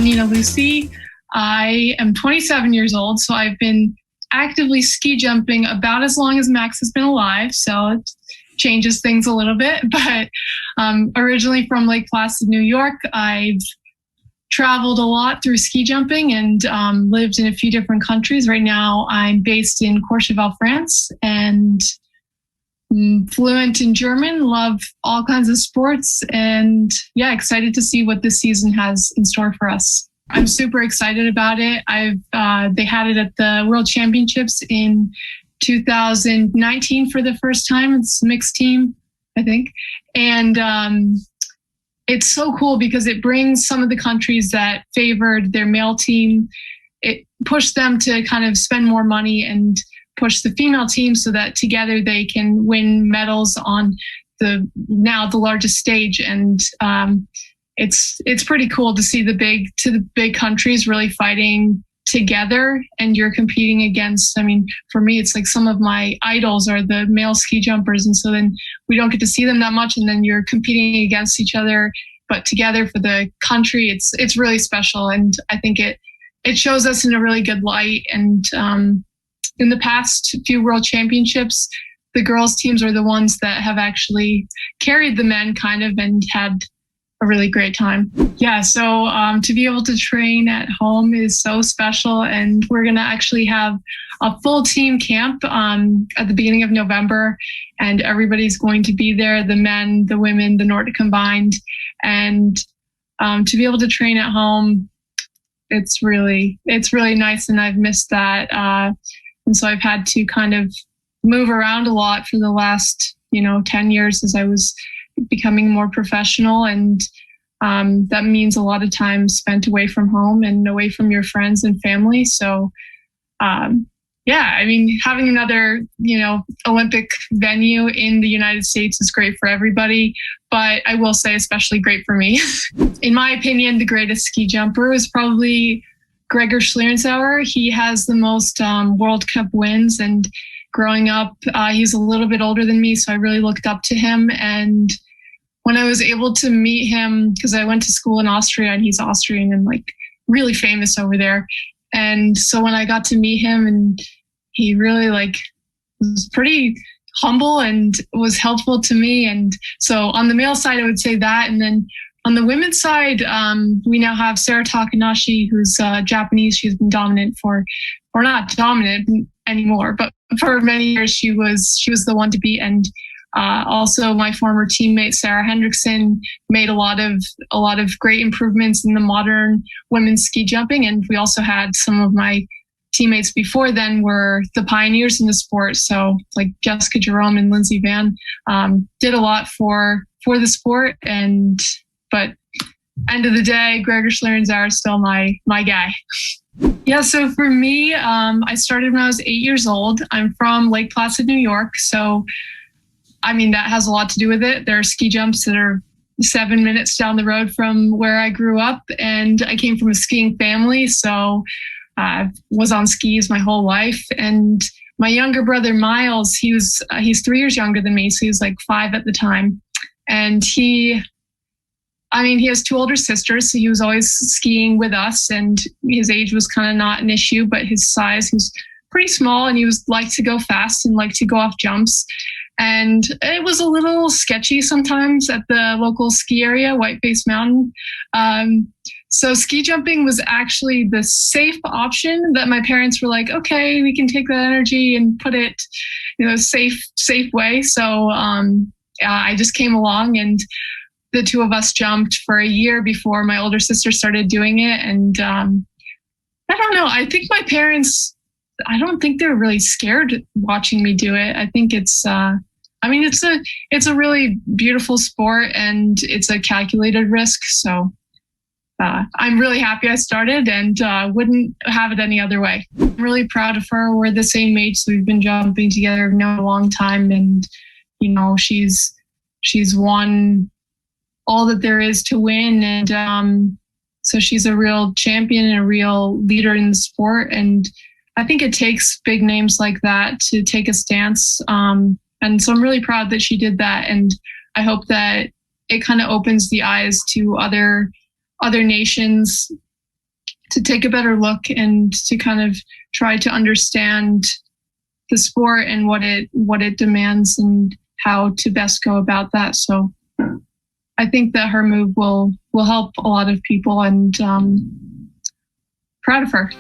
I'm Nina Lussi. I am 27 years old, so I've been actively ski jumping about as long as Max has been alive, so it changes things a little bit. But originally from Lake Placid, New York, I've traveled a lot through ski jumping and lived in a few different countries. Right now, I'm based in Courchevel, France, and fluent in German, love all kinds of sports, and yeah, excited to see what this season has in store for us. I'm super excited about it. They had it at the World Championships in 2019 for the first time. It's a mixed team, I think. And it's so cool because it brings some of the countries that favored their male team, it pushed them to kind of spend more money and push the female team so that together they can win medals on the largest stage. And it's pretty cool to see the big countries really fighting together, and you're competing against, I mean, for me, it's like some of my idols are the male ski jumpers. And so then we don't get to see them that much. And then you're competing against each other, but together for the country, it's really special. And I think it shows us in a really good light. And in the past few World Championships, the girls' teams are the ones that have actually carried the men kind of and had a really great time. Yeah, so to be able to train at home is so special. And we're going to actually have a full team camp at the beginning of November. And everybody's going to be there, the men, the women, the Nordic combined. And to be able to train at home, it's really nice. And I've missed that. And so I've had to kind of move around a lot for the last, 10 years as I was becoming more professional. And that means a lot of time spent away from home and away from your friends and family. So, having another, Olympic venue in the United States is great for everybody. But I will say especially great for me. In my opinion, the greatest ski jumper is probably Gregor Schlierenzauer. He has the most World Cup wins, and growing up, he's a little bit older than me, so I really looked up to him. And when I was able to meet him, because I went to school in Austria and he's Austrian and like really famous over there. And so when I got to meet him, and he really was pretty humble and was helpful to me. And so on the male side, I would say that. And then on the women's side, we now have Sarah Takanashi, who's Japanese. She's been dominant or not dominant anymore, but for many years she was the one to beat. And also my former teammate Sarah Hendrickson made a lot of great improvements in the modern women's ski jumping. And we also had some of my teammates before then were the pioneers in the sport. So like Jessica Jerome and Lindsey Vonn did a lot for the sport. But end of the day, Gregor Schlierenzauer is still my guy. Yeah, so for me, I started when I was 8 years old. I'm from Lake Placid, New York. So, I mean, that has a lot to do with it. There are ski jumps that are 7 minutes down the road from where I grew up. And I came from a skiing family. So I was on skis my whole life. And my younger brother, Miles, he's 3 years younger than me. So he was like 5 at the time. And he has 2 older sisters, so he was always skiing with us, and his age was kind of not an issue, but his size, he was pretty small, and he liked to go fast and liked to go off jumps. And it was a little sketchy sometimes at the local ski area, Whiteface Mountain. So ski jumping was actually the safe option that my parents were like, okay, we can take that energy and put it, safe way. So I just came along, and the 2 of us jumped for a year before my older sister started doing it. And I don't know. I think my parents, I don't think they're really scared watching me do it. I think it's a really beautiful sport, and it's a calculated risk. So I'm really happy I started, and wouldn't have it any other way. I'm really proud of her. We're the same age, so we've been jumping together a long time. And, she's won all that there is to win. And so she's a real champion and a real leader in the sport. And I think it takes big names like that to take a stance. And so I'm really proud that she did that. And I hope that it kind of opens the eyes to other nations to take a better look and to kind of try to understand the sport and what it demands and how to best go about that. So I think that her move will help a lot of people, and proud of her.